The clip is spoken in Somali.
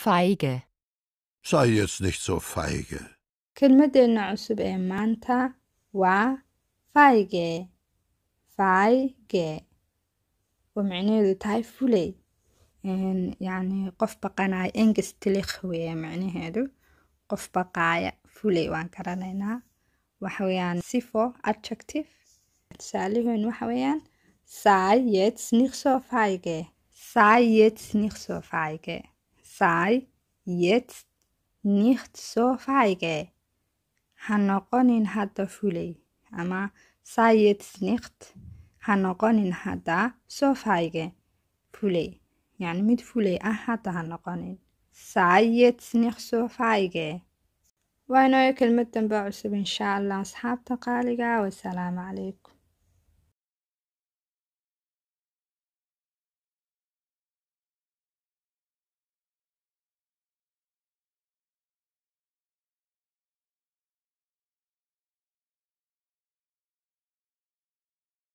feige. Sei jetzt nicht so feige. kelmadeenna cusub ee maanta waa feige. feige oo micnaheedu tahay fulay. yacni qof baqanaya engestilikh weeye micnaheedu qof baqaaya fulay waan garanaynaa. waxa weeyaan sifo adjective. tusaalaheenu waxa weeyaan sei jetzt nicht so feige. sei jetzt nicht so feige. sei jetzt nicht so feige. ha noqonin hadda fulay. ama sei jetzt nicht ha noqonin hadda so feige. fulay يعني mid fulay ah hadda ha noqonin. sei jetzt nicht so feige. waa inoo kelmad dambe cusub insha allah asxaabta qaaliga. wasalaamu calaykum.